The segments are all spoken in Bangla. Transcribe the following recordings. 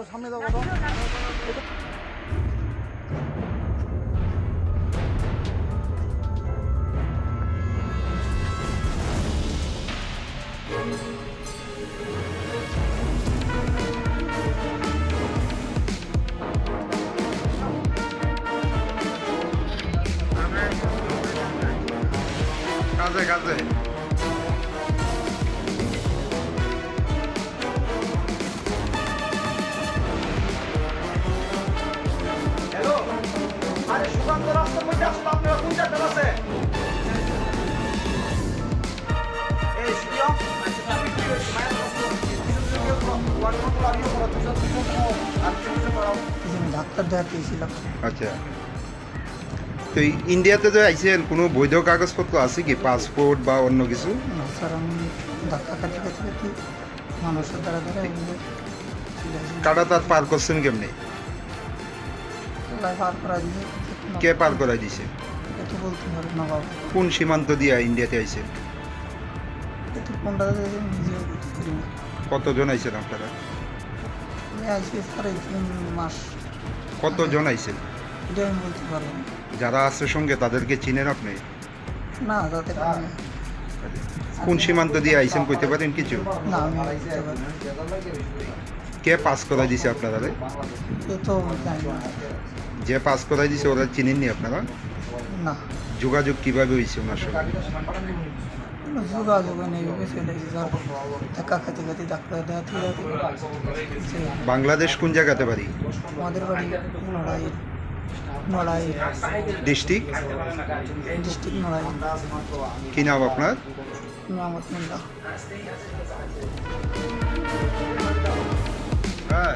সামনে দাও কাজে কাজে ডাক্তার দেখাতেছিলাম। আচ্ছা, তো ইন্ডিয়াতে যে আইছেন কোনো বৈধ কাগজপত্র আছে কি, পাসপোর্ট বা অন্য কিছু? না স্যার, আমি ধাক্কা খাতে খাতে মানুষের দ্বারা কাটা তার পার করছেন কেমনি? পার করা দিয়েছে। কে পার করাই দিছে? এত বলতে পারে না বাবা। কোন সীমান্ত দিয়ে ইন্ডিয়াতে আইছেন? এত কোনটা নিজেও বুঝতে পারি না। কতজন আইছেন আপনারা? আমি আইসি স্যার 3 মাস। কতজন আইছেন? এটা আমি বলতে পারবো না। যারা আছে সঙ্গে তাদেরকে চিনেন আপনি? না, তাদের কোন সীমান্ত দিয়ে আইছেন কইতে পারেন কিছু? না, আমি বলতে পারি না। কে পাস করাই দিছে আপনারা? এ তো জানি না। যে পাস করাই দিছে ওরা চিনেননি আপনারা? না। যোগাযোগ কিভাবে হয়েছে ওনার সঙ্গে? যোগাযোগ নেই, চলে স্যার ধাক্কা খাতে খাতে ডাক্তার দেখাতে। বাংলাদেশ কোন জায়গাতে বাড়ি? আমাদের বাড়ি নড়াই ডিস্ট্রিক্ট নড়াই। কি নাম আপনার? মোহাম্মদ মোল্লা। হ্যাঁ,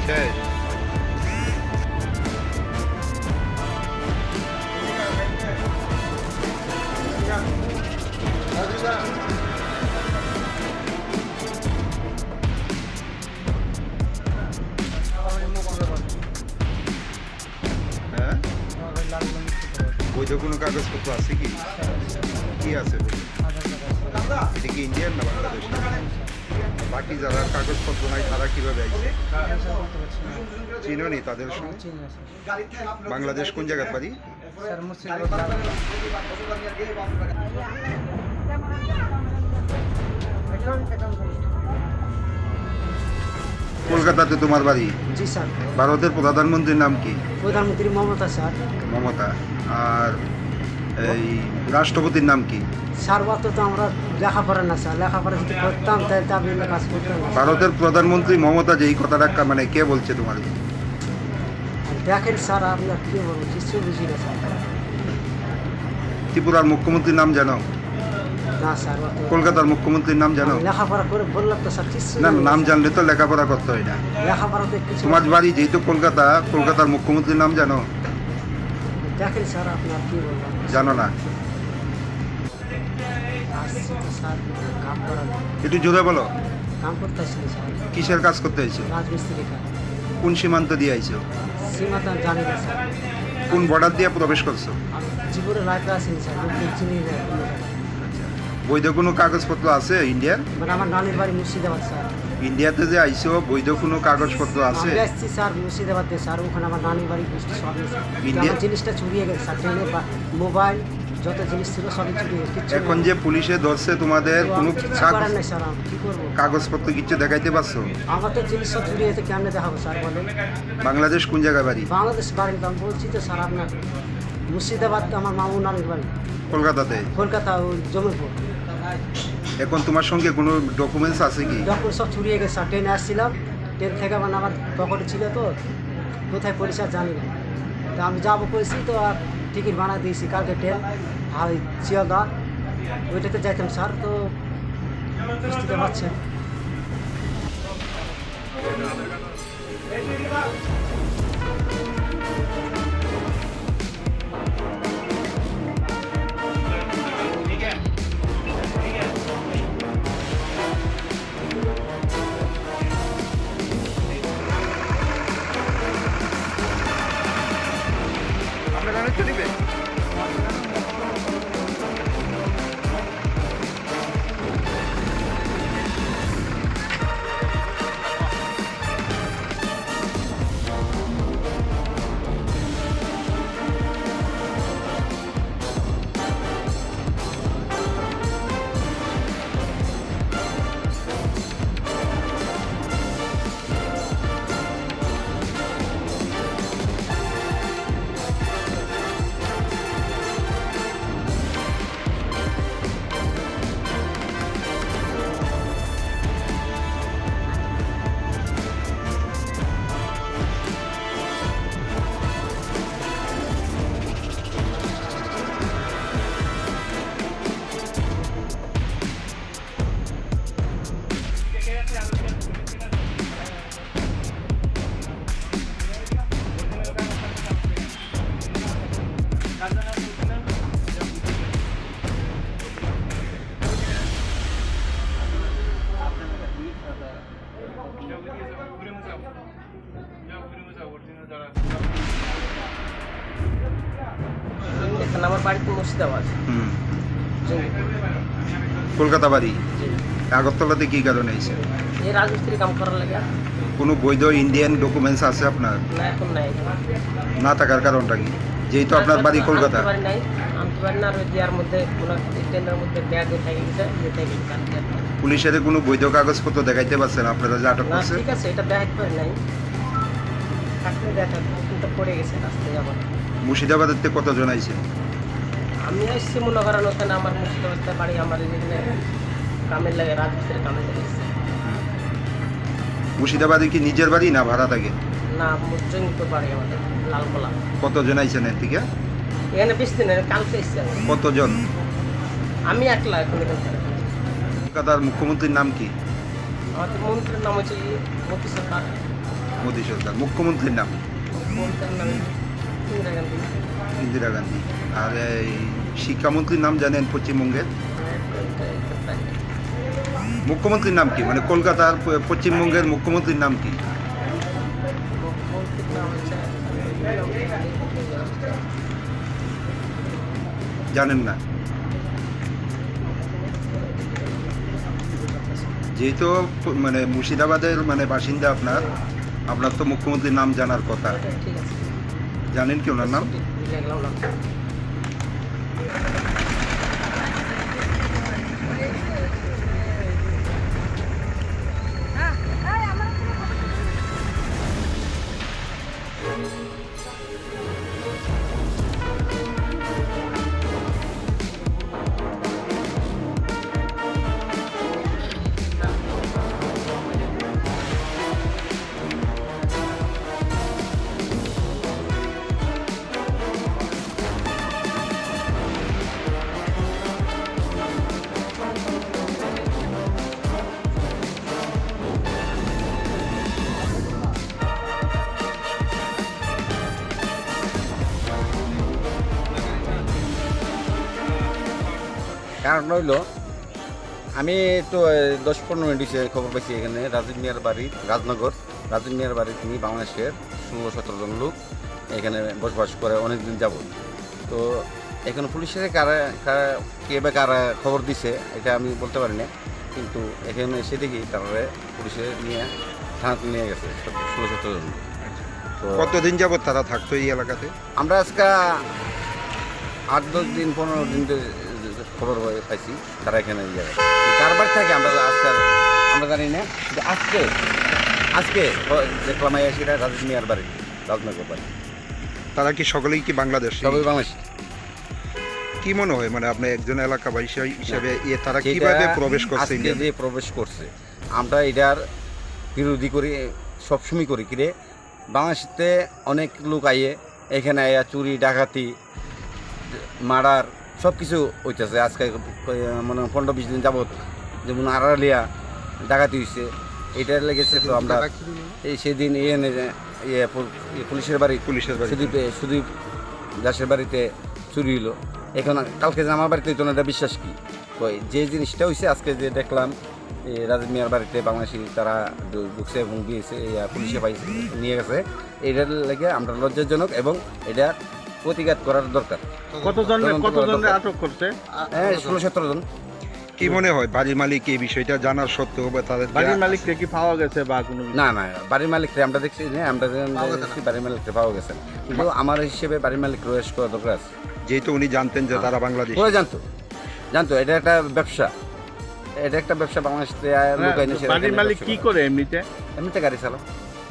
শেষ। হ্যাঁ, বৈধ কোনো কাগজপত্র আছে কি? কি আছে? এটা কি ইন্ডিয়ান না বাংলাদেশ? বাকি যারা কাগজপত্র নাই তারা কিভাবে আইছে? চিনো নি তাদের সঙ্গে? বাংলাদেশ কোন জায়গার বাড়ি? স্যার মুর্শিদাবাদ কলকাতাতে তোমার বাড়ি। জি স্যার। ভারতের প্রধানমন্ত্রীর নাম কি? প্রধানমন্ত্রী মমতা স্যার। মমতা। আর এই রাষ্ট্রপতির নাম কি? স্যার অত তো আমরা লেখাপড়া না স্যার, লেখাপড়া যদি করতাম তাহলে তো আপনি কাজ করতাম না। ভারতের প্রধানমন্ত্রী মমতা যে এই কথাটা মানে কে বলছে তোমার? দেখেন স্যার আপনার কী বলবো, কিছু বুঝি না স্যার। ত্রিপুরার মুখ্যমন্ত্রীর নাম জানো? না স্যার। কলকাতার মুখ্যমন্ত্রীর নাম জানো? লেখাপড়া করে বললাম তো স্যার কিছু না, নাম জানলে তো লেখাপড়া করতে হয় না। লেখাপড়াতে কিছু। তোমার বাড়ি যেহেতু কলকাতা, কলকাতার মুখ্যমন্ত্রীর নাম জানো? দেখেন স্যার আপনার কী বলবো, জানো না? আসছি তো স্যার কাম করার, একটু জোরে বলো। কাম করতে আসলে স্যার। কিসের কাজ করতে আইছো? রাজমিস্ত্রি কাজ। কোন সীমান্ত দিয়ে আইছো? সীমাটা জানি না স্যার। কোন বর্ডার দিয়ে প্রবেশ করছো? আমি জীবনে লাইফে আসিনি স্যার, লোকজন চিনি না কোনো জায়গায়। বৈধ কোনো কাগজপত্র আছে ইন্ডিয়ার? মানে আমার নানির বাড়ি মুর্শিদাবাদ স্যার। ইন্ডিয়াতে যে আইছো বৈধ কোনো কাগজপত্র আছে? আমি আসছি স্যার মুর্শিদাবাদ দিয়ে স্যার, ওখানে আমার নানির বাড়ি বুঝতে সব আছে। ইন্ডিয়া- আমার জিনিসটা চুরিয়ে গেছে স্যার, ট্রেনে মোবাইল যত জিনিস ছিল সবই চুরিয়ে গেছে। এখন যে পুলিশে ধরছে তোমাদের কোনো কিছু করার নাই স্যার, আমি কী করবো? কাগজপত্র কিছু দেখাইতে পারছো? আমার তো জিনিস সব চুরিয়ে গেছে, কেমনে দেখাবো স্যার বলেন? বাংলাদেশ কোন জায়গায় বাড়ি? বাংলাদেশ বাড়ি তো আমি বলছি তো স্যার আপনার, মুর্শিদাবাদ আমার মামু নানির বাড়ি। কলকাতাতে? কলকাতা ওই জমিপুর। এখন তোমার সঙ্গে কোনো ডকুমেন্টস আছে কি? যখন সব চুরিয়ে গেছে স্যার, ট্রেনে আসছিলাম, ট্রেন থেকে মানে আমার পকেটে ছিল তো, কোথায় পরিষ্কার জানি না। তো আমি যাবো করেছি তো, আর টিকিট বানা দিয়েছি কালকে ট্রেন আর শিয়ালদা, ওইটাতে যাইতাম স্যার। তো বুঝতে পারছেন। আপনার গানে চলিবে? এখন আমার বাড়ি তো মুর্শিদাবাদ। কলকাতা বাড়ি? আগরতলাতে কি কারণে আইছে? এই রাজমিস্ত্রি কাম করার লাগে। কোনো বৈধ ইন্ডিয়ান ডকুমেন্টস আছে আপনার? না এখন নাই। না থাকার কারণটা কি? যেহেতু আপনার বাড়ি কলকাতা। বাড়ি নাই, আমি বাড়ি না, আর ইয়ার মধ্যে কোনো স্ট্যান্ডের মধ্যে ব্যাগ থেকে গেছে, ইয়ে থেকে গেছে। পুলিশের কোনো বৈধ কাগজপত্র দেখাইতে পারছেন আপনারা যে আটক না করছে? ঠিক আছে, এটা দেখাতে পারি নাই, থাকলে দেখা, কিন্তু পড়ে গেছে রাস্তায় আমার। মুর্শিদাবাদের থেকে কতজন আইছে? আমি আসছি মনে করেন ওখানে আমার মুর্শিদাবাদ বাড়ি, আমার এখানে কামের লাগে, রাজমিস্ত্রি কামের লাগে এসছে। মুর্শিদাবাদে কি নিজের বাড়ি না ভাড়া থাকে? না জঙ্গিপুর বাড়ি আমাদের, লালকোলা। কতজন আইছেন এর থেকে? এখানে বেশি দিন কালকে এসছে। কতজন? আমি একলা এখন এখানে। কলকাতার মুখ্যমন্ত্রীর নাম কি? আমাদের মন্ত্রীর নাম হচ্ছে মোদী সরকার। মোদী সরকার। মুখ্যমন্ত্রীর নাম? মন্ত্রীর নাম ইন্দিরা গান্ধী। ইন্দিরা গান্ধী। আর এই শিক্ষামন্ত্রীর নাম জানেন পশ্চিমবঙ্গের? মুখ্যমন্ত্রীর নাম কি, মানে কলকাতার পশ্চিমবঙ্গের মুখ্যমন্ত্রীর নাম কি? মন্ত্রীর নাম হচ্ছে জানেন না? যেহেতু মানে মুর্শিদাবাদের মানে বাসিন্দা আপনার, আপনার তো মুখ্যমন্ত্রীর নাম জানার কথা। ঠিক আছে। জানেন কি ওনার নাম? লেগলাও লাগতো। কারণ হইল আমি তো 10-15 মিনিট হয়েছে খবর পাইছি এখানে রাজীব মিয়ার বাড়ি রাজনগর রাজীব মিয়ার বাড়ি তিনি বাংলাদেশের 16-17 জন লোক এখানে বসবাস করে অনেকদিন যাবত। তো এখানে পুলিশের কে বা কারা খবর দিছে এটা আমি বলতে পারি না, কিন্তু এখানে এসে দেখি তারপরে পুলিশে নিয়ে থানাতে নিয়ে গেছে 16-17 জন। তো কতদিন যাবত তারা থাকতো এই এলাকাতে? আমরা আজকে 8-10 দিন 15 দিন খবর পাইছি তারা এখানে কারবার থাকে আমরা আজকে আমরা জানি না, কিন্তু আজকে দেখলাম সেটা রাজীব মিয়ার বাড়ি রাজনগর বাড়ি। তারা কি সকলেই কি বাংলাদেশ? সবাই বাংলাদেশ। কি মনে হয় মানে আপনি একজন এলাকাবাসী হিসেবে তারা কিভাবে প্রবেশ করছে? যে প্রবেশ করছে আমরা এটার বিরোধী করি, সবসময় করি। কিরে বাংলাদেশে অনেক লোক আইয়ে এখানে আইয়া চুরি ডাকাতি মার্ডার সব কিছু হইতেছে। আজকে মানে 15-20 দিন যাবত যেমন আড়ালিয়া ডাকাতি হয়েছে, এটা লেগেছে। তো আমরা এই সেদিন পুলিশের বাড়ি সুদীপ দাসের বাড়িতে চুরি হলো। এখন কালকে যে আমার বাড়িতে হইতো না, এটা বিশ্বাস কি যে জিনিসটা হয়েছে আজকে যে দেখলাম রাজীব মিয়ার বাড়িতে বাংলাদেশি তারা ঢুকছে এবং দিয়েছে পুলিশে পাইছে নিয়ে গেছে, এটার লেগে আমরা লজ্জাজনক এবং এটা প্রতিঘাত করার দরকার। কতজনের আটক করছে? 16-17 জন। কি মনে হয় বাড়ির মালিক এই বিষয়টা জানার সত্ত্বেও তাদের বাড়ির মালিককে কি পাওয়া গেছে বা কোনো? না বাড়ির মালিককে আমরা দেখছি না, আমরা দেখছি বাড়ির মালিককে পাওয়া গেছে না, কিন্তু আমার হিসেবে বাড়ির মালিক রয়েস করা দরকার আছে। যেহেতু উনি জানতেন যে তারা বাংলাদেশ, জানতো এটা একটা ব্যবসা, বাংলাদেশ। বাড়ির মালিক কি করে এমনিতে গাড়ি চালা?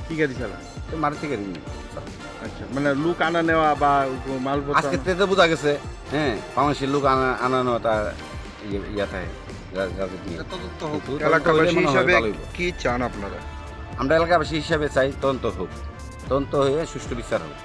কি গাড়ি চালা? মারুতি গাড়ি। আচ্ছা, মানে লোক আনা নেওয়া বা মালপত্র? আজকে তো বোঝা গেছে হ্যাঁ বাংলাদেশের লোক আনা নেওয়া তার ইয়া থাকে। এলাকাবাসী হিসাবে কি চান আপনারা? আমরা এলাকাবাসী হিসাবে চাই তদন্ত হয়ে সুষ্ঠু বিচার হোক।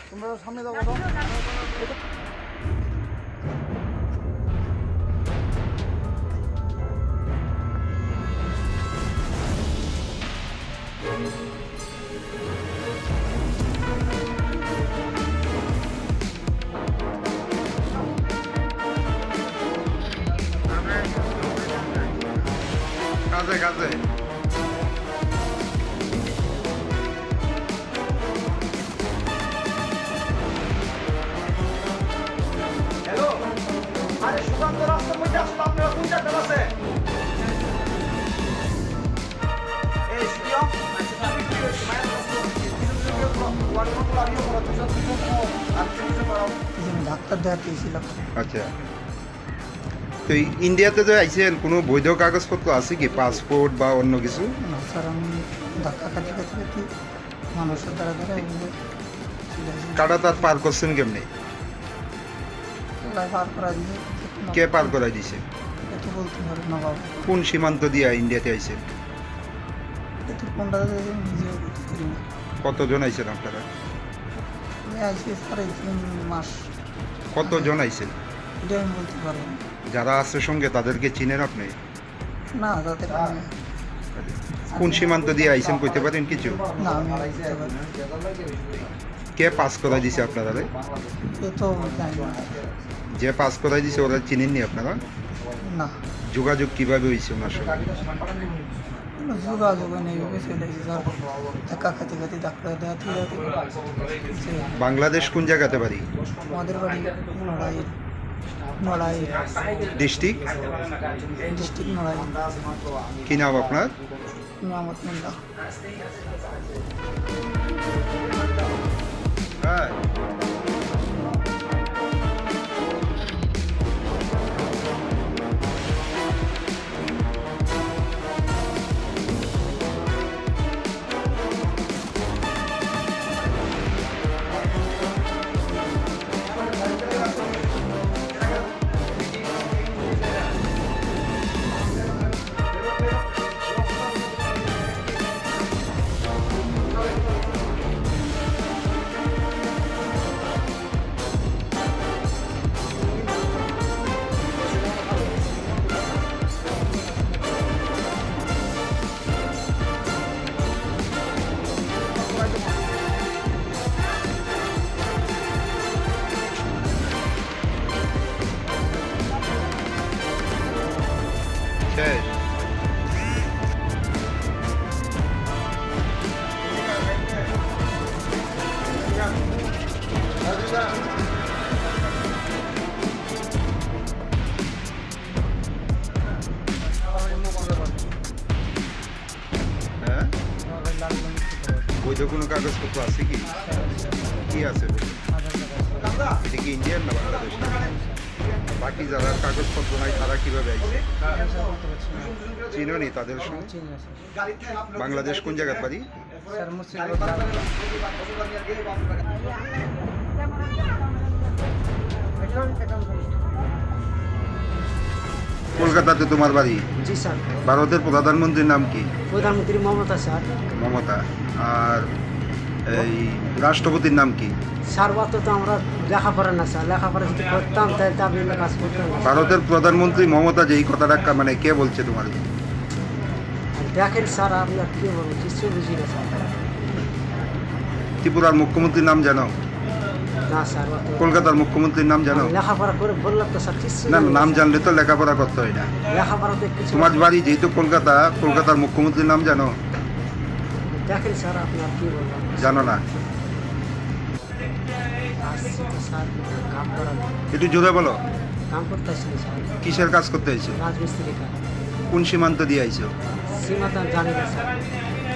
তোমরা সামনে যাও কত কাজে কাজে হ্যালো আরে সুকান্ত রাস্তার মধ্যে আসলে আপনারা কোন জায়গায় আছে এই শিও আমি কি হইছে মায়ের রাস্তা ডাক্তার দেখাতে গেছিলাম। আচ্ছা, তো এই ইন্ডিয়াতে যে আইছেন কোনো বৈধ কাগজপত্র আছে কি, পাসপোর্ট বা অন্য কিছু? না স্যার, আমি ধাক্কা খাতে খাতে খাতে মানুষের দ্বারা দ্বারা কাটা তার পার করছেন কেমনি? পার করা দিয়ে কে পার করাই দিছে? একটু বলতে পারে নবাব কোন সীমান্ত দিয়ে ইন্ডিয়াতে আইছেন? একটু কোনটা নিজেও বুঝতে পারি না। কতজন আইছেন আপনারা? আমি আজকে স্যার এই 3 মাস। কতজন আইছেন? এটা আমি বলতে পারবো না। যারা আছে সঙ্গে তাদেরকে চিনেন আপনি? না তাদের কোন সীমান্ত দিয়ে আইছেন কইতে পারেন কিছু? না আমি বলতে পারি না। কে পাস করাই দিছে আপনারা? এ তো জানি না। যে পাস করাই দিছে ওরা চিনেননি আপনারা? না যোগাযোগ কিভাবে হয়েছে ওনার সঙ্গে? কোনো যোগাযোগ নেই, ওকে চলে গেছে স্যার। ধাক্কা খাতে খাতে ধাক্কা দেওয়াতে বাংলাদেশ কোন জায়গাতে বাড়ি? আমাদের বাড়ি নড়াই নড়াই ডিস্ট্রিক্ট? ডিস্ট্রিক্ট নড়াই। কি নাম আপনার? মোহাম্মদ মোল্লা। হ্যাঁ, শেষ। হ্যাঁ, বৈধ কোনো কাগজপত্র আছে কি? কি আছে বলুন? এটা কি ইন্ডিয়ান না বাংলাদেশ? বাকি যারা কাগজপত্র নাই তারা কিভাবে আইছে? চিনোনি তাদের সঙ্গে? বাংলাদেশ কোন জায়গার বাড়ি? কলকাতাতে তোমার বাড়ি? জি স্যার। ভারতের প্রধানমন্ত্রীর নাম কি? প্রধানমন্ত্রী মমতা স্যার। মমতা। আর এই রাষ্ট্রপতির নাম কি? স্যার অত তো আমরা লেখাপড়া না স্যার, লেখাপড়া যদি করতাম তাহলে তো আপনি কাজ করতাম না। ভারতের প্রধানমন্ত্রী মমতা যে এই কথাটা মানে কে বলছে তোমার? দেখেন স্যার, আপনি আর কী বলবো, কিছু বুঝি না স্যার। ত্রিপুরার মুখ্যমন্ত্রীর নাম জানো? না স্যার, অত কলকাতার মুখ্যমন্ত্রীর নাম জানো? লেখাপড়া করে বললাম তো স্যার, কিছু না, নাম জানলে তো লেখাপড়া করতে হয় না। লেখাপড়া তো কিছু। তোমার বাড়ি যেহেতু কলকাতা, কলকাতার মুখ্যমন্ত্রীর নাম জানো? দেখেন স্যার, আপনি আর কী বললাম, জানো না? আসছি তো স্যার, কাম করা একটু জোরে বলো। কাম করতে আসছি স্যার, কিসের কাজ করতে হয়েছে? রাজমিস্ত্রি কাজ। কোন সীমান্ত দিয়ে আইছো? সীমা তো জানি না স্যার।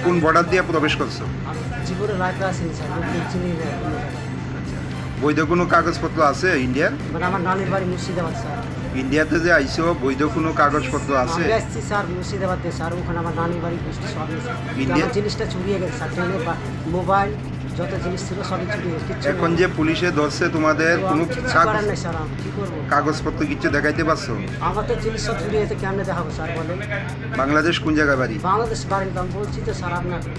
কোন বর্ডার দিয়ে প্রবেশ করছো? আমি জীবনে লাইফে আসিনি স্যার, লোকজন চিনি না কোনো জায়গায়। বৈধ কোনো কাগজপত্র আছে ইন্ডিয়ার? মানে আমার নানির বাড়ি মুর্শিদাবাদ স্যার। ইন্ডিয়াতে যে আইছো বৈধ কোনো কাগজপত্র আছে? আমি আসছি স্যার মুর্শিদাবাদ দিয়ে স্যার, ওখানে আমার নানির বাড়ি বুঝতে সব স্যার। ইন্ডিয়া- আমার জিনিসটা চুরিয়ে গেছে স্যার, ট্রেনের মোবাইল যত জিনিস ছিল সবই চুরিয়ে গেছে। কিচ্ছু এখন নেই। যে পুলিশে ধরছে তোমাদের তো কোনো আমি কিচ্ছু করার নেই স্যার, আমি কী করবো? কাগজপত্র কিছু দেখাইতে পারছো? আমার তো জিনিস সব চুরিয়ে গেছে, কেমনে দেখাবো স্যার বলেন? বাংলাদেশ কোন জায়গায় বাড়ি? বাংলাদেশ বাড়ি তো আমি বলছি তো স্যার আপনাকে।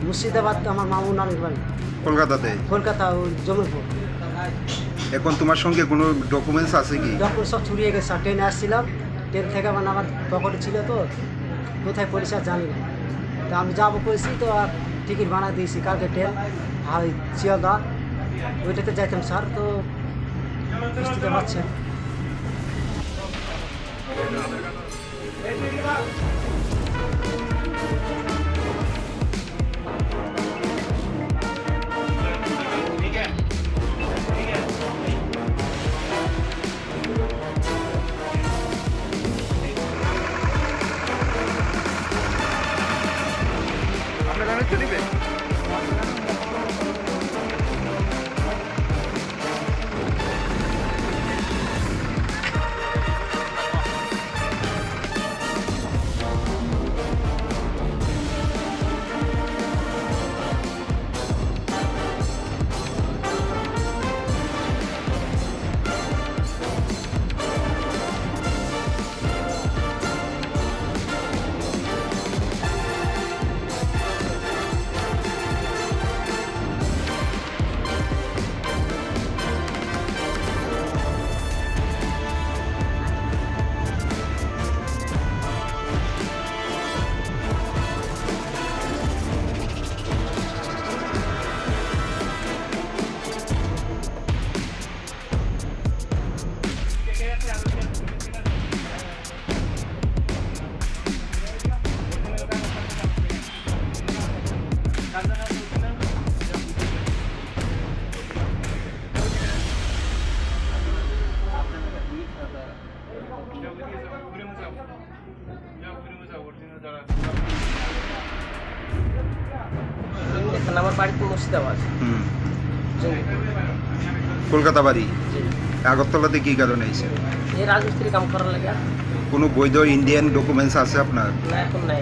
মুর্শিদাবাদ আমার মামু নানির বাড়ি, কলকাতাতে। কলকাতা ওই জমিপুর। এখন তোমার সঙ্গে কোনো ডকুমেন্টস আছে কি? ডকুমেন্ট সব চুরিয়ে গেছে। ট্রেনে আসছিলাম, ট্রেন থেকে মানে আমার পকেটে ছিল তো, কোথায় পরিষেবা জানি না। তো আমি যাবো করেছি তো আর টিকিট বানিয়ে দিয়েছি কালকে ট্রেন আর শিয়ালদা ওইটাতে যাইতাম স্যার। তো বুঝতে পারছেন আমার বাড়ি তো মুর্শিদাবাদ, কলকাতা বাড়ি। আগরতলাতে কি কারণে এসে? এই রাজমিস্ত্রি কাম করার লাগে। কোনো বৈধ ইন্ডিয়ান ডকুমেন্টস আছে আপনার? না, এখন নাই।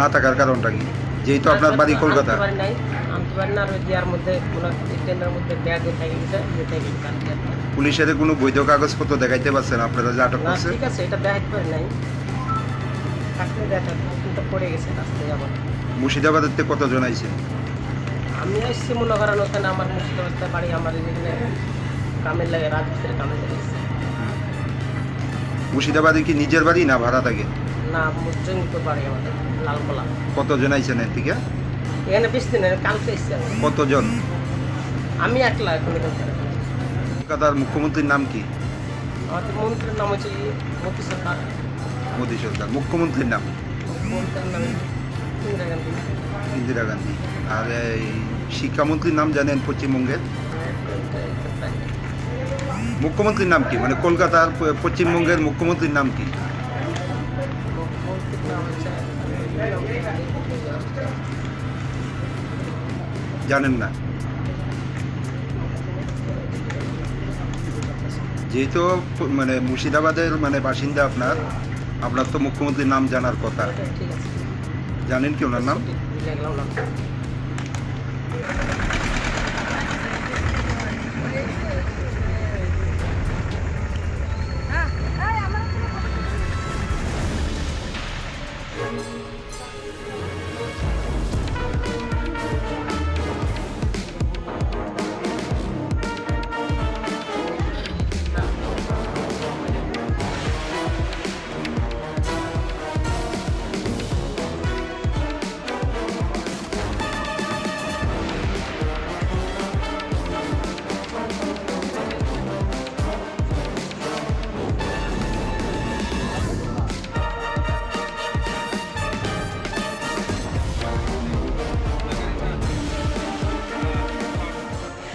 না থাকার কারণটা কি? যেহেতু আপনার বাড়ি কলকাতা। বাড়ি নাই, আনতে পারি না। আর ওই দেওয়ার মধ্যে কোনো স্ট্যান্ডের মধ্যে ব্যাগ থেকে গেছে, যেতে গেছে। পুলিশের কোনো বৈধ কাগজপত্র দেখাইতে পারছেন আপনারা যে আটক না, করছে? ঠিক আছে, এটা দেখাইতে পারি নাই। থাকলে দেখা, কিন্তু পড়ে গেছে রাস্তায় আবার। মুর্শিদাবাদের থেকে কতজন আইছে? আমি আসছি মনে করেন ওখানে আমার মুর্শিদাবাদ বাড়ি, আমার এখানে কামের লাগে, রাজমিস্ত্রি কামের লাগে। মুর্শিদাবাদে কি নিজের বাড়ি না ভাড়া থাকে? না, জঙ্গিপুর বাড়ি আমাদের, লালকোলা। কতজন আইছেন এর থেকে? এখানে বেশি দিন কালকে এসছি আমি। কতজন? আমি একলা এখন। কলকাতার মুখ্যমন্ত্রীর নাম কি? আমাদের মন্ত্রীর নাম হচ্ছে মোদী সরকার। মোদী সরকার। মুখ্যমন্ত্রীর নাম? মুখ্যমন্ত্রীর নাম ইন্দিরা গান্ধী। ইন্দিরা গান্ধী। আর এই শিক্ষামন্ত্রীর নাম জানেন পশ্চিমবঙ্গের? মুখ্যমন্ত্রীর নাম কি? মানে কলকাতার পশ্চিমবঙ্গের মুখ্যমন্ত্রীর নাম কি? মুখ্যমন্ত্রীর নাম হচ্ছে জানেন না? যেহেতু মানে মুর্শিদাবাদের মানে বাসিন্দা আপনার, আপনার তো মুখ্যমন্ত্রীর নাম জানার কথা। ঠিক আছে, জানেন কি ওনার নাম? দেখলাম না।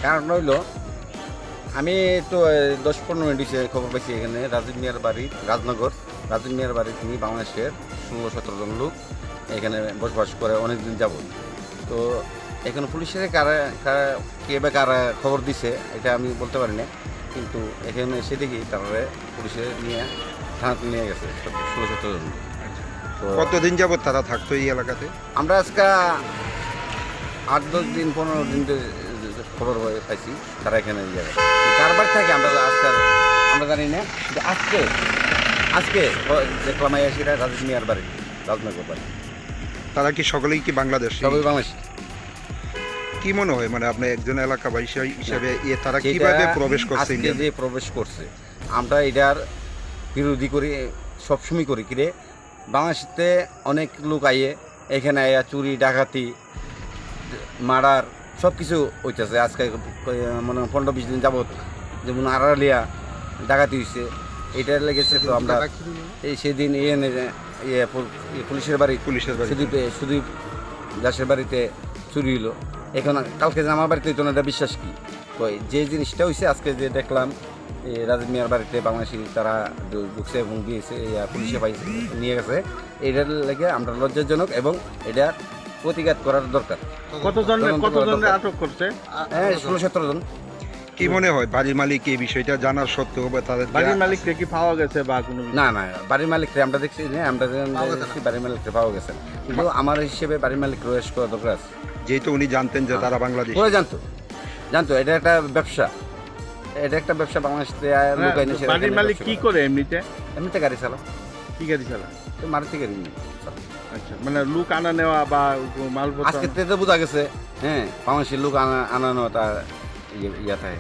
কারণ হইল আমি তো 10-15 মিনিট হচ্ছে খবর পাইছি এখানে রাজীব মিয়ার বাড়ি রাজনগর। রাজীব মিয়ার বাড়ি তিনি বাংলাদেশের 16-17 জন লোক এখানে বসবাস করে অনেক দিন যাবত। তো এখানে পুলিশের কে বা কারা খবর দিছে এটা আমি বলতে পারি না, কিন্তু এখানে এসে দেখি তারা পুলিশে নিয়ে থানাতে নিয়ে গেছে 16-17 জন। তো কতদিন যাবত তারা থাকতো এই এলাকাতে? আমরা আজকে 8-10 দিন 15 দিন খবর পাইছি তারা এখানে যাবে। কারবার থাকে আমরা আমরা জানি না, কিন্তু আজকে দেখলাম এসে রাজীব মিয়ার বাড়ি রাজনগর বাড়ি। তারা কি সকলেই কি বাংলাদেশ? সবাই বাংলাদেশ। কি মনে হয় মানে আপনি একজন এলাকাবাসী হিসাবে তারা সেটা কিভাবে প্রবেশ করছে আজকে ইন্ডিয়াতে? যে প্রবেশ করছে আমরা এটার বিরোধী করি, সবসময় করি কিরে। বাংলাদেশে অনেক লোক আইয়ে এখানে আইয়া চুরি ডাকাতি মার্ডার সব কিছু হইতেছে। আজকে মানে 15-20 দিন যাবৎ যেমন আড়ালিয়া ডাকাতি হয়েছে, এটার লেগেছে। তো আমরা এই সেদিন পুলিশের বাড়ি সুদীপ দাসের বাড়িতে চুরি হইলো। এখন কালকে যে আমার বাড়িতে হইতো না, এটা বিশ্বাস কি কই যে জিনিসটা হয়েছে আজকে যে দেখলাম রাজীব মিয়ার বাড়িতে বাংলাদেশি তারা ঢুকছে এবং দিয়েছে, পুলিশে পাইছে নিয়ে গেছে। এটার লেগে আমরা লজ্জাজনক এবং এটা প্রতিঘাত করার দরকার। কতজনের আটক করছে? 16-17 জন। কি মনে হয় বাড়ির মালিক এই বিষয়টা জানার সত্ত্বেও বা তাদের বাড়ির মালিককে কি পাওয়া গেছে বা কোনো? না, বাড়ির মালিককে আমরা দেখছি না, আমরা দেখছি বাড়ির মালিককে পাওয়া গেছে না। কিন্তু আমার হিসেবে বাড়ির মালিক রয়েস করা দরকার আছে, যেহেতু উনি জানতেন যে তারা বাংলাদেশ। ওরা জানতো এটা একটা ব্যবসা, বাংলাদেশে লোক আইনে। বাড়ির মালিক কি করে এমনিতে গাড়ি চালাও। কি গাড়ি চালা? তো মারুতি গাড়ি চালাও। আচ্ছা, মানে লোক আনা নেওয়া বা মালপত্র আজকে তো বোঝা গেছে, হ্যাঁ, বাংলাদেশের লোক আনা নেওয়া তার ইয়া থাকে।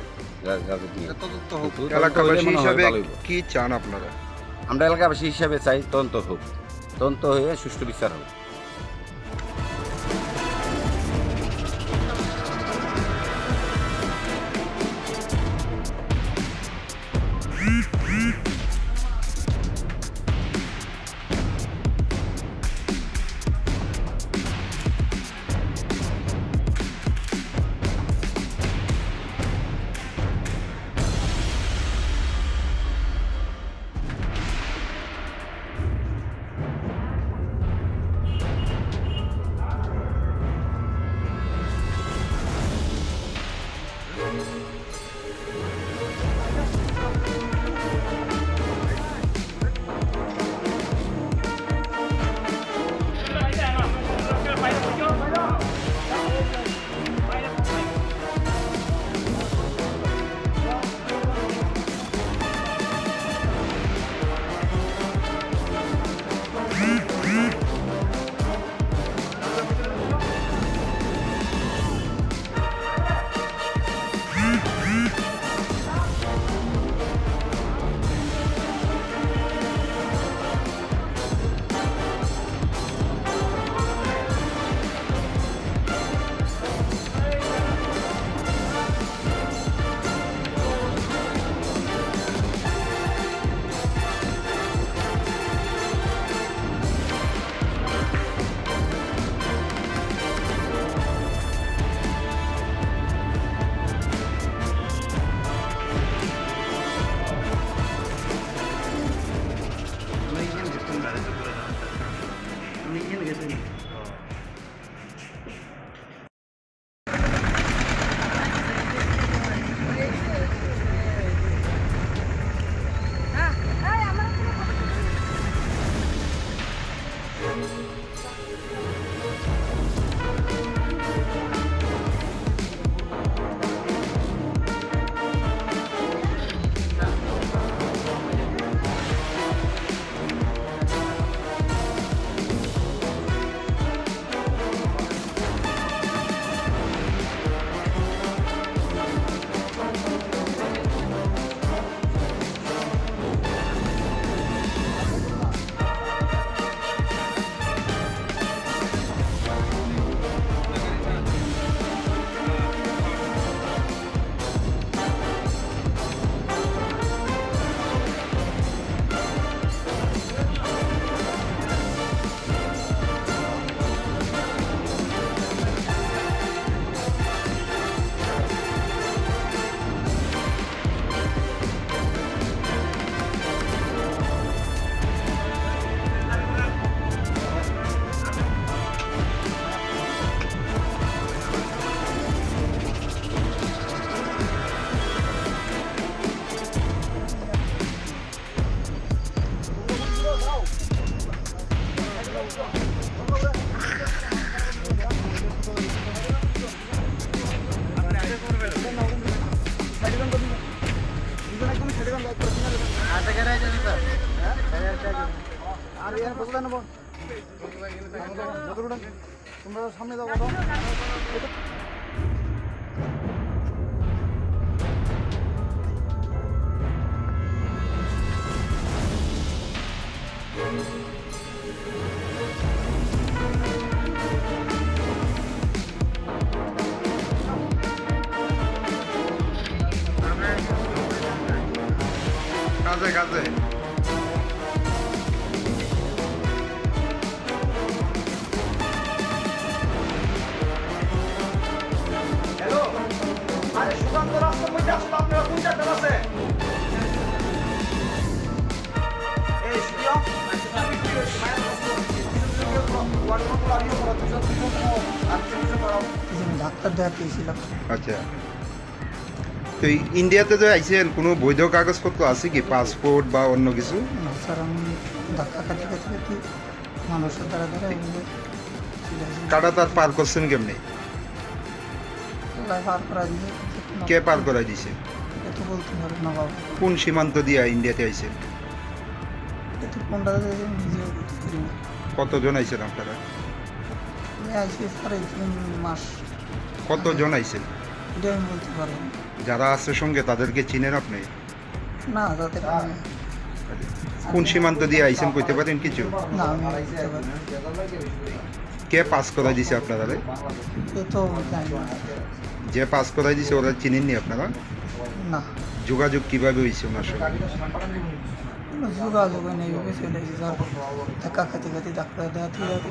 এলাকাবাসী হিসাবে কি চান আপনারা? আমরা এলাকাবাসী হিসাবে চাই তদন্ত হোক, তদন্ত হয়ে সুষ্ঠু বিচার হোক। আর তোমরা সামনে যাও বাবা। কাজে কাজে হ্যালো, আরে সুকান্ত রাস্তার মধ্যে আসলে আপনারা কোন চারটা আছে? এই সুরিয়া, ডাক্তার দেখাতেছিলাম। আচ্ছা, তো ইন্ডিয়াতে যে আইছেন কোনো বৈধ কাগজপত্র আছে কি, পাসপোর্ট বা অন্য কিছু? স্যার আমি ধাক্কা খাতে খাতে খাতে মানুষের দ্বারা দ্বারা এগুলো কাটা তার পার করছেন কেমনি? পার করা দিলে কে পার করাই দিছে? এত বলতে পারবো না বাবা। কোন সীমান্ত দিয়ে ইন্ডিয়াতে আইছেন? এত কোনটা নিজেও বলতে পারি না। কতজন আইছেন আপনারা? আমি আইসি স্যার এই 3 মাস। কতজন আইছেন? এটা আমি বলতে পারবো না। যারা আছে সঙ্গে তাদেরকে চিনেন আপনি? না তাদের আমি কোন সীমান্ত দিয়ে আইছেন কইতে পারেন কিছু? না আমি বলতে পারি না। কে পাস করাই দিছে আপনারা? এ তো জানি না। যে পাস করাই দিছে ওরা চিনেননি আপনারা? না যোগাযোগ কিভাবে হয়েছে ওনার সঙ্গে? কোনো যোগাযোগ নেই, ওকে চলে এসেছে স্যার ধাক্কা খাতে খাতে ডাক্তার দেখাতে দেখাতে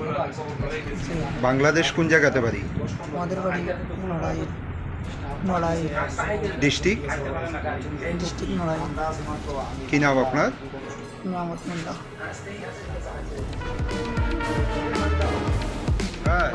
বাংলাদেশ কোন জায়গাতে বাড়ি? আমাদের বাড়ি নড়াই ডিস্ট্রিক্ট? ডিস্ট্রিক্ট নড়াই। কি নাম আপনার? মোহাম্মদ মোল্লা। হ্যাঁ,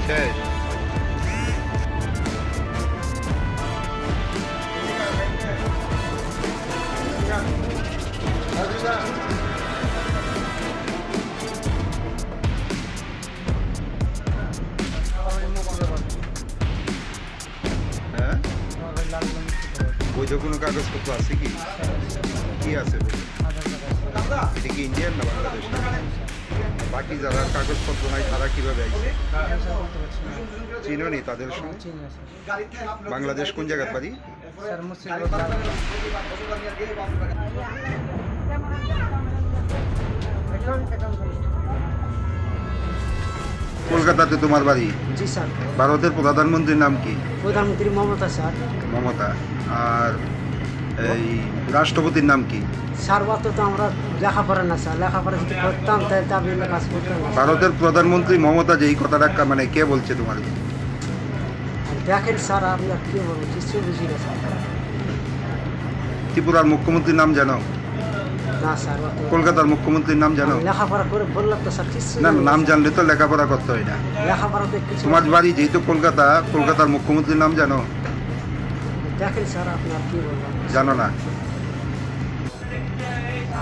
শেষ। হ্যাঁ, বৈধ কোনো কাগজপত্র আছে কি? কি আছে বলুন? এটা কি ইন্ডিয়ান না বাংলাদেশ? বাকি যারা কাগজপত্র নাই তারা কিভাবে আইছে? চিনোনি তাদের সঙ্গে? বাংলাদেশ কোন জায়গার বাড়ি? কলকাতাতে তোমার বাড়ি? জি স্যার। ভারতের প্রধানমন্ত্রীর নাম কি? প্রধানমন্ত্রী মমতা স্যার। মমতা। আর এই রাষ্ট্রপতির নাম কি? স্যার অত তো আমরা লেখাপড়া না স্যার, লেখাপড়া যদি করতাম তাহলে তো আপনি কাজ করতাম না। ভারতের প্রধানমন্ত্রী মমতা যে এই কথাটা মানে কে বলছে তোমার? দেখেন স্যার আমি আর কি বলবো, কিছু বুঝি না স্যার। ত্রিপুরার মুখ্যমন্ত্রীর নাম জানো? না স্যার অত কলকাতার মুখ্যমন্ত্রীর নাম জানো? লেখাপড়া করে বললাম তো স্যার কিছু না, নাম জানলে তো লেখাপড়া করতে হয় না। লেখাপড়া তো কিছু তোমার বাড়ি যেহেতু কলকাতা, কলকাতার মুখ্যমন্ত্রীর নাম জানো? দেখেন স্যার আপনি আর কি বলবো। জানো না?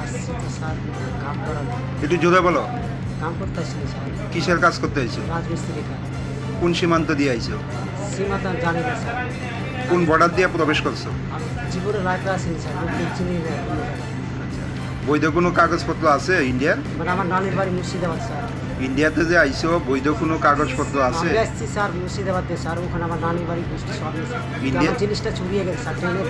আসছি তো স্যার কাম করা একটু জোরে বলো। কাম করতে আসছি স্যার, কিসের কাজ করতে আইছো? রাজমিস্ত্রি কাজ। কোন সীমান্ত দিয়ে আইছো? সীমাটা জানি না স্যার, কোন বর্ডার দিয়ে প্রবেশ করছো? আমি জীবনে লাইফে আসিনি স্যার, লোককে চিনি না। বৈধ কোনো কাগজপত্র আছে ইন্ডিয়ার? মানে আমার নানির বাড়ি মুর্শিদাবাদ স্যার। ইন্ডিয়াতে যে আইছো বৈধ কোনো কাগজপত্র আছে? আমি আসছি স্যার মুর্শিদাবাদ দিয়ে স্যার, ওখানে আমার নানির বাড়ি গোষ্ঠী সব আছে। ইন্ডিয়া? আমার জিনিসটা চুরিয়ে গেছে স্যার, ট্রেনে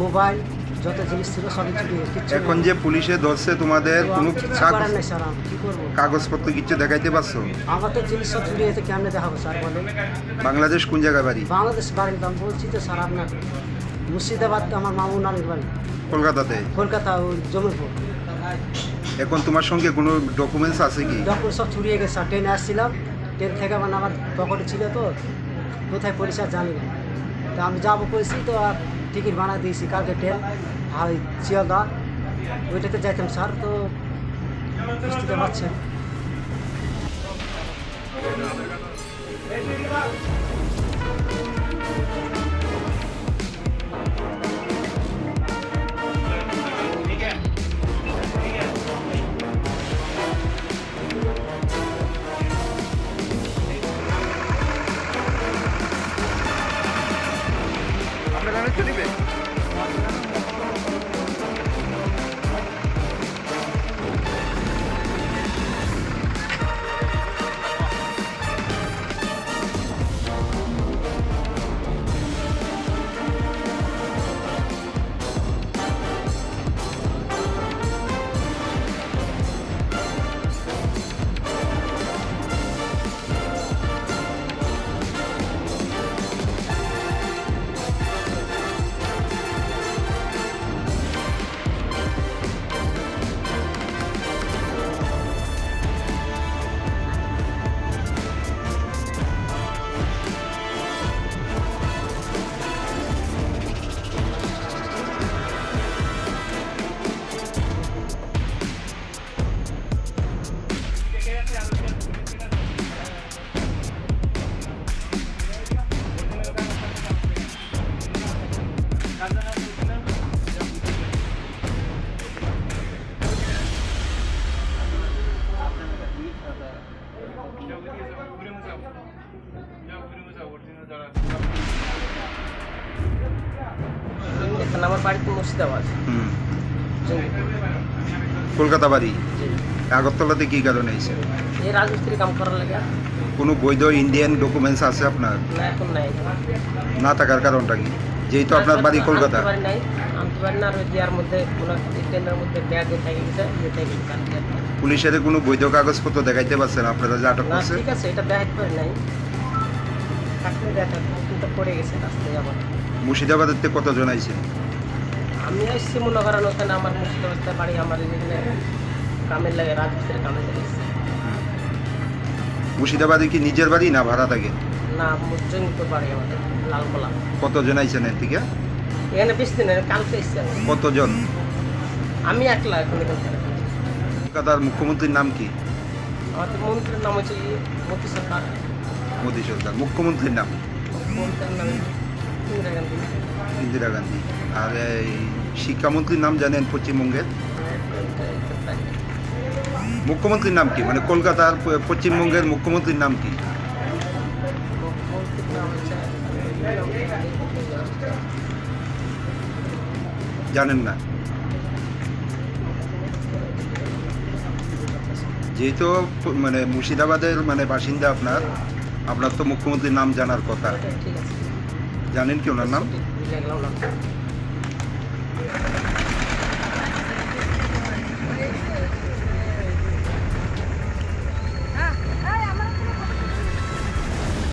মোবাইল যত জিনিস ছিল সবই চুরিয়ে গেছে। কিচ্ছু এখন যে পুলিশে ধরছে তোমাদের কোনো কিছু কাগজ করার নেই স্যার, আমি কি করবো? কাগজপত্র কিছু দেখাইতে পারছো? আমার তো জিনিস সব চুরিয়ে গেছে, কেমনে দেখাবো স্যার বলেন? বাংলাদেশ কোন জায়গায় বাড়ি? বাংলাদেশ বাড়ি তো আমি বলছি তো স্যার আপনার মুর্শিদাবাদ আমার মামু নানির বাড়ি, কলকাতাতে। কলকাতা ওই জমিরপুর। এখন তোমার সঙ্গে কোনো ডকুমেন্টস আছে কি? ডকুমেন্ট সব চুরিয়ে গেছে। ট্রেনে আসছিলাম, ট্রেন থেকে মানে আমার পকেটে ছিল তো, কোথায় পরিষ্কার জানি না। তো আমি যাবো করেছি তো আর টিকিট বানা দিয়েছি কালকে ট্রেন আর ওই শিয়ালদা ওইটাতে যাইতাম স্যার, তো বুঝতে পারছেন। আপনার গাড়ি চলিবে? আমার বাড়ি তো মুর্শিদাবাদ, হুম। জমিরপুর। কলকাতা বাড়ি। জি। আগরতলাতে কি কারণে আইছে? এই রাজমিস্ত্রি কাম করার লাগে। কোনো বৈধ ইন্ডিয়ান ডকুমেন্টস আছে আপনার? না, এখন নাই। না থাকার কারণটা কি? যেহেতু আপনার বাড়ি কলকাতা। আনতে পারি নাই, আনতে পারি না। আর ওই দেওয়ার মধ্যে কোনো ট্রেনের মধ্যে ব্যাগে থেকে গেছে, ইয়ে থেকে কালকে। পুলিশের কোনো বৈধ কাগজপত্র দেখাইতে পারছেন আপনারা যে আটক না, করছে? ঠিক আছে, এটা দেখাইতে পারি নাই। থাকলে দেখা, কিন্তু পড়ে গেছে রাস্তায় আবার। মুর্শিদাবাদের থেকে কতজন আইছেন? আমি আসছি মনে করেন ওখানে আমার মুর্শিদাবাদ বাড়ি, আমার এখানে কামের লাগে, রাজমিস্ত্রি কামের লাগে এসেছি। মুর্শিদাবাদে কি নিজের বাড়ি না ভাড়া থাকে? না, জমিপুর বাড়ি আমাদের, লালকোলা। কতজন আইছেন এর থেকে? এখানে বেশি দিন কালকে এসেছি আমি। কতজন? আমি একলা এখন এখান থেকে। কলকাতার মুখ্যমন্ত্রীর নাম কি? আমাদের মন্ত্রীর নাম হচ্ছে মোদী সরকার। মোদী সরকার। মুখ্যমন্ত্রীর নাম? মন্ত্রীর নাম ইন্দিরা গান্ধী। ইন্দিরা গান্ধী। আর এই শিক্ষামন্ত্রীর নাম জানেন পশ্চিমবঙ্গের? মুখ্যমন্ত্রীর নাম কি, মানে কলকাতার পশ্চিমবঙ্গের মুখ্যমন্ত্রীর নাম কি? মন্ত্রীর নাম হচ্ছে জানেন না? যেহেতু মানে মুর্শিদাবাদের মানে বাসিন্দা আপনার, আপনার তো মুখ্যমন্ত্রীর নাম জানার কথা। ঠিক আছে। জানেন কি ওনার নাম? দেখলাম না।